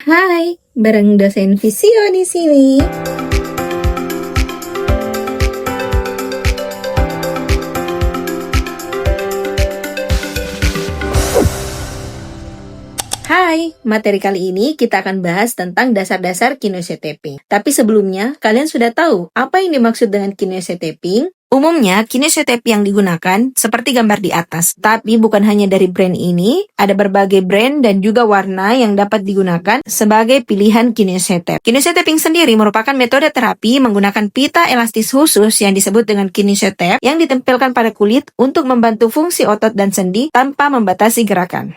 Hai, bareng dosen Visio di sini. Hai, materi kali ini kita akan bahas tentang dasar-dasar kinesiotaping. Tapi sebelumnya, kalian sudah tahu apa yang dimaksud dengan kinesiotaping? Umumnya, kinesiotaping yang digunakan seperti gambar di atas. Tapi bukan hanya dari brand ini, ada berbagai brand dan juga warna yang dapat digunakan sebagai pilihan kinesiotap. Kinesiotaping sendiri merupakan metode terapi menggunakan pita elastis khusus yang disebut dengan kinesiotap yang ditempelkan pada kulit untuk membantu fungsi otot dan sendi tanpa membatasi gerakan.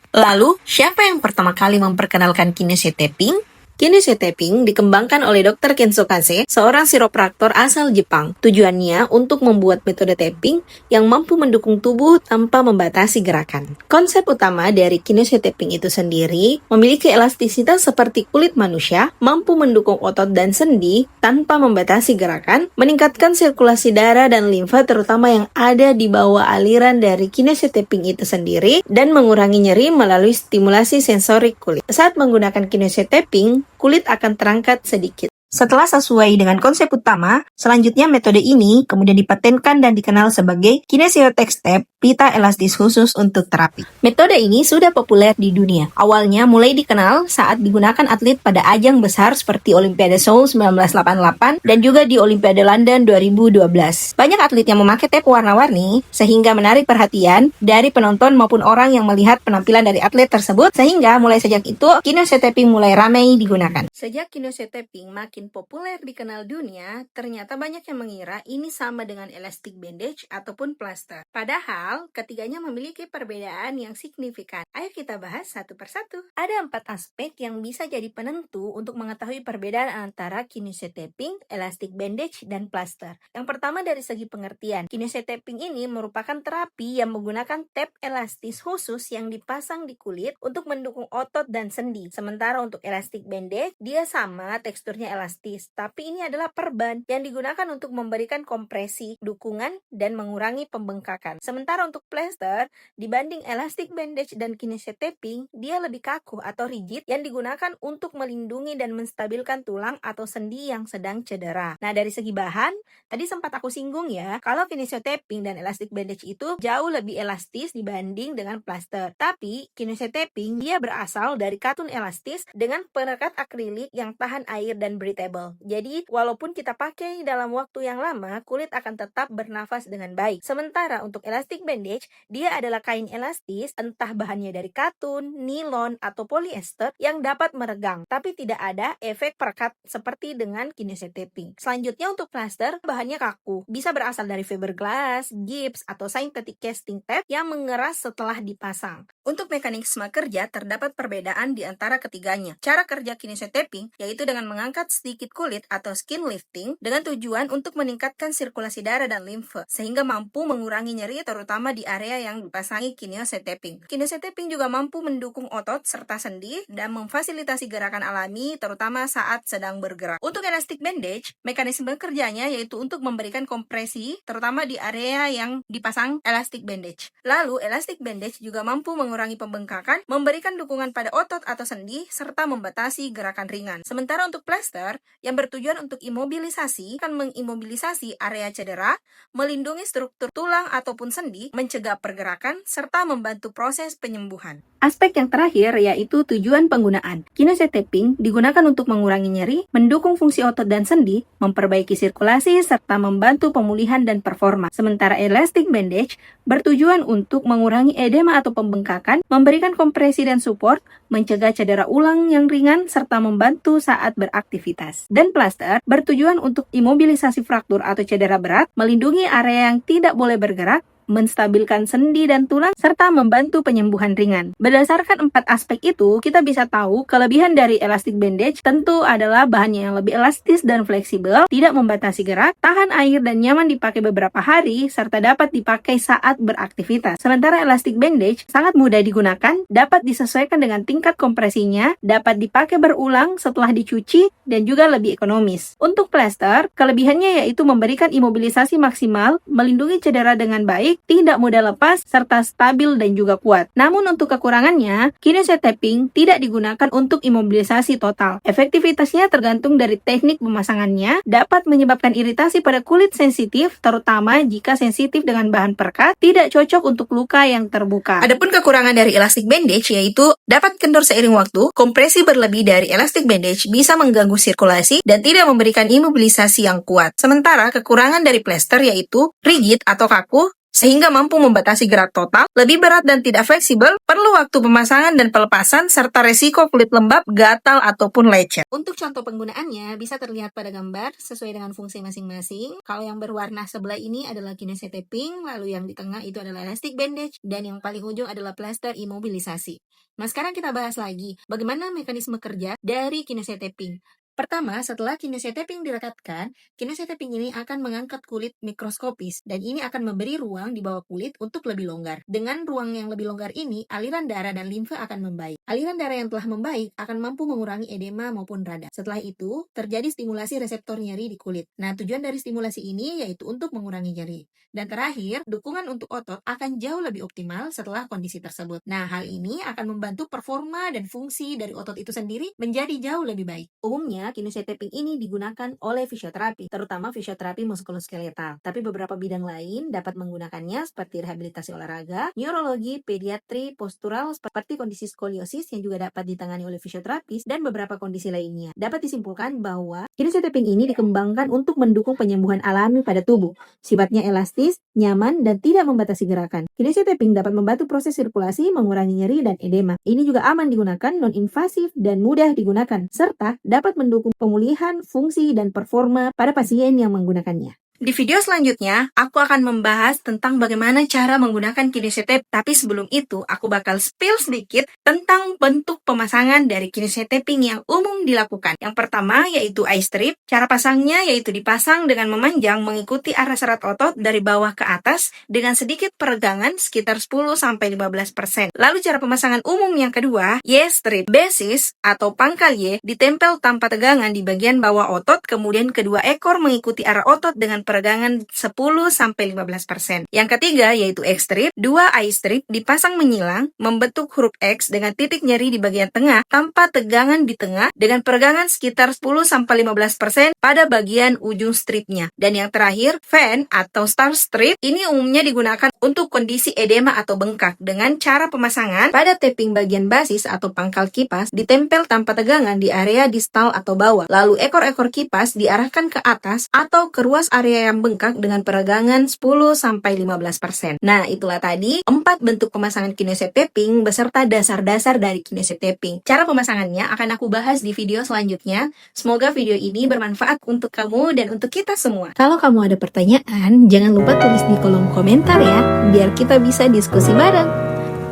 Lalu, siapa yang pertama kali memperkenalkan kinesiotaping? Kinesiotaping dikembangkan oleh Dr. Kenzo Kase, seorang chiropraktor asal Jepang. Tujuannya untuk membuat metode tapping yang mampu mendukung tubuh tanpa membatasi gerakan. Konsep utama dari kinesiotaping itu sendiri memiliki elastisitas seperti kulit manusia, mampu mendukung otot dan sendi tanpa membatasi gerakan, meningkatkan sirkulasi darah dan limfa terutama yang ada di bawah aliran dari kinesiotaping itu sendiri, dan mengurangi nyeri melalui stimulasi sensorik kulit. Saat menggunakan kinesiotaping, kulit akan terangkat sedikit. Setelah sesuai dengan konsep utama, selanjutnya metode ini kemudian dipatenkan dan dikenal sebagai Kinesiotex Tap, pita elastis khusus untuk terapi. Metode ini sudah populer di dunia. Awalnya mulai dikenal saat digunakan atlet pada ajang besar seperti Olimpiade Seoul 1988 dan juga di Olimpiade London 2012. Banyak atlet yang memakai tap warna-warni sehingga menarik perhatian dari penonton maupun orang yang melihat penampilan dari atlet tersebut, sehingga mulai sejak itu kinesiotaping mulai ramai digunakan. Sejak kinesiotaping makin populer dikenal dunia, ternyata banyak yang mengira ini sama dengan elastic bandage ataupun plaster. Padahal, ketiganya memiliki perbedaan yang signifikan. Ayo kita bahas satu persatu. Ada 4 aspek yang bisa jadi penentu untuk mengetahui perbedaan antara kinesiotaping, elastic bandage, dan plaster. Yang pertama dari segi pengertian. Kinesiotaping ini merupakan terapi yang menggunakan tap elastis khusus yang dipasang di kulit untuk mendukung otot dan sendi. Sementara untuk elastic bandage, dia sama teksturnya elastis, tapi ini adalah perban yang digunakan untuk memberikan kompresi, dukungan, dan mengurangi pembengkakan. Sementara untuk plaster, dibanding elastic bandage dan kinesiotaping, dia lebih kaku atau rigid yang digunakan untuk melindungi dan menstabilkan tulang atau sendi yang sedang cedera. Nah, dari segi bahan, tadi sempat aku singgung ya, kalau kinesiotaping dan elastic bandage itu jauh lebih elastis dibanding dengan plaster. Tapi, kinesiotaping dia berasal dari katun elastis dengan perekat akrilik yang tahan air dan breathable. Jadi, walaupun kita pakai dalam waktu yang lama, kulit akan tetap bernafas dengan baik. Sementara untuk elastic bandage, dia adalah kain elastis, entah bahannya dari katun, nilon, atau polyester yang dapat meregang, tapi tidak ada efek perekat seperti dengan kinesiotaping. Selanjutnya untuk plaster, bahannya kaku, bisa berasal dari fiberglass, gips, atau synthetic casting tape yang mengeras setelah dipasang. Untuk mekanisme kerja, terdapat perbedaan di antara ketiganya. Cara kerja kinesiotaping yaitu dengan mengangkat sedikit kulit atau skin lifting dengan tujuan untuk meningkatkan sirkulasi darah dan limfe sehingga mampu mengurangi nyeri terutama di area yang dipasangi kinesiotaping. Kinesiotaping juga mampu mendukung otot serta sendi dan memfasilitasi gerakan alami terutama saat sedang bergerak. Untuk elastic bandage, mekanisme kerjanya yaitu untuk memberikan kompresi terutama di area yang dipasang elastic bandage. Lalu elastic bandage juga mampu mengurangi pembengkakan, memberikan dukungan pada otot atau sendi serta membatasi gerakan ringan. Sementara untuk plaster yang bertujuan untuk imobilisasi akan mengimobilisasi area cedera, melindungi struktur tulang ataupun sendi, mencegah pergerakan, serta membantu proses penyembuhan. Aspek yang terakhir yaitu tujuan penggunaan. Kinesiotaping digunakan untuk mengurangi nyeri, mendukung fungsi otot dan sendi, memperbaiki sirkulasi, serta membantu pemulihan dan performa. Sementara elastic bandage bertujuan untuk mengurangi edema atau pembengkakan, memberikan kompresi dan support, mencegah cedera ulang yang ringan, serta membantu saat beraktivitas. Dan plaster bertujuan untuk imobilisasi fraktur atau cedera berat, melindungi area yang tidak boleh bergerak, menstabilkan sendi dan tulang, serta membantu penyembuhan ringan. Berdasarkan 4 aspek itu, kita bisa tahu kelebihan dari elastic bandage tentu adalah bahannya yang lebih elastis dan fleksibel, tidak membatasi gerak, tahan air dan nyaman dipakai beberapa hari, serta dapat dipakai saat beraktivitas. Sementara elastic bandage sangat mudah digunakan, dapat disesuaikan dengan tingkat kompresinya, dapat dipakai berulang setelah dicuci, dan juga lebih ekonomis. Untuk plaster, kelebihannya yaitu memberikan imobilisasi maksimal, melindungi cedera dengan baik, baik, tidak mudah lepas, serta stabil dan juga kuat. Namun untuk kekurangannya, kinesia taping tidak digunakan untuk imobilisasi total. Efektivitasnya tergantung dari teknik pemasangannya, dapat menyebabkan iritasi pada kulit sensitif, terutama jika sensitif dengan bahan perekat, tidak cocok untuk luka yang terbuka. Adapun kekurangan dari elastic bandage yaitu dapat kendor seiring waktu, kompresi berlebih dari elastic bandage bisa mengganggu sirkulasi dan tidak memberikan imobilisasi yang kuat. Sementara kekurangan dari plester yaitu rigid atau kaku, sehingga mampu membatasi gerak total, lebih berat dan tidak fleksibel, perlu waktu pemasangan dan pelepasan, serta resiko kulit lembab, gatal, ataupun lecet. Untuk contoh penggunaannya, bisa terlihat pada gambar sesuai dengan fungsi masing-masing. Kalau yang berwarna sebelah ini adalah kinesia taping, lalu yang di tengah itu adalah elastic bandage, dan yang paling ujung adalah plester imobilisasi. Nah, sekarang kita bahas lagi bagaimana mekanisme kerja dari kinesia taping. Pertama, setelah kinesia taping direkatkan, kinesia taping ini akan mengangkat kulit mikroskopis dan ini akan memberi ruang di bawah kulit untuk lebih longgar. Dengan ruang yang lebih longgar ini, aliran darah dan limfa akan membaik. Aliran darah yang telah membaik akan mampu mengurangi edema maupun radang. Setelah itu, terjadi stimulasi reseptor nyeri di kulit. Nah, tujuan dari stimulasi ini yaitu untuk mengurangi nyeri. Dan terakhir, dukungan untuk otot akan jauh lebih optimal setelah kondisi tersebut. Nah, hal ini akan membantu performa dan fungsi dari otot itu sendiri menjadi jauh lebih baik. Umumnya, kinesia taping ini digunakan oleh fisioterapi, terutama fisioterapi muskuloskeletal. Tapi beberapa bidang lain dapat menggunakannya seperti rehabilitasi olahraga, neurologi, pediatri, postural, seperti kondisi skoliosis yang juga dapat ditangani oleh fisioterapis, dan beberapa kondisi lainnya. Dapat disimpulkan bahwa kinesia taping ini dikembangkan untuk mendukung penyembuhan alami pada tubuh. Sifatnya elastis, nyaman, dan tidak membatasi gerakan. Kinesia taping dapat membantu proses sirkulasi, mengurangi nyeri dan edema. Ini juga aman digunakan, non-invasif, dan mudah digunakan, serta dapat mendukung pemulihan fungsi dan performa pada pasien yang menggunakannya. Di video selanjutnya, aku akan membahas tentang bagaimana cara menggunakan kinesia tape. Tapi sebelum itu, aku bakal spill sedikit tentang bentuk pemasangan dari kinesia taping yang umum dilakukan. Yang pertama yaitu eye strip. Cara pasangnya yaitu dipasang dengan memanjang mengikuti arah serat otot dari bawah ke atas dengan sedikit peregangan sekitar 10-15%. Lalu cara pemasangan umum yang kedua, Y-strip. Basis atau pangkal Y ditempel tanpa tegangan di bagian bawah otot, kemudian kedua ekor mengikuti arah otot dengan peregangan 10-15%. Yang ketiga yaitu X-strip. Dua eye strip dipasang menyilang membentuk huruf X dengan titik nyeri di bagian tengah tanpa tegangan di tengah dengan peregangan sekitar 10-15% pada bagian ujung stripnya. Dan yang terakhir, fan atau star strip. Ini umumnya digunakan untuk kondisi edema atau bengkak dengan cara pemasangan pada taping bagian basis atau pangkal kipas ditempel tanpa tegangan di area distal atau bawah. Lalu ekor-ekor kipas diarahkan ke atas atau ke ruas area yang bengkak dengan peregangan 10-15%. Nah, itulah tadi 4 bentuk pemasangan kinesia taping beserta dasar-dasar dari kinesia taping. Cara pemasangannya akan aku bahas di video selanjutnya. Semoga video ini bermanfaat untuk kamu dan untuk kita semua. Kalau kamu ada pertanyaan, jangan lupa tulis di kolom komentar ya, biar kita bisa diskusi bareng.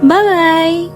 Bye-bye!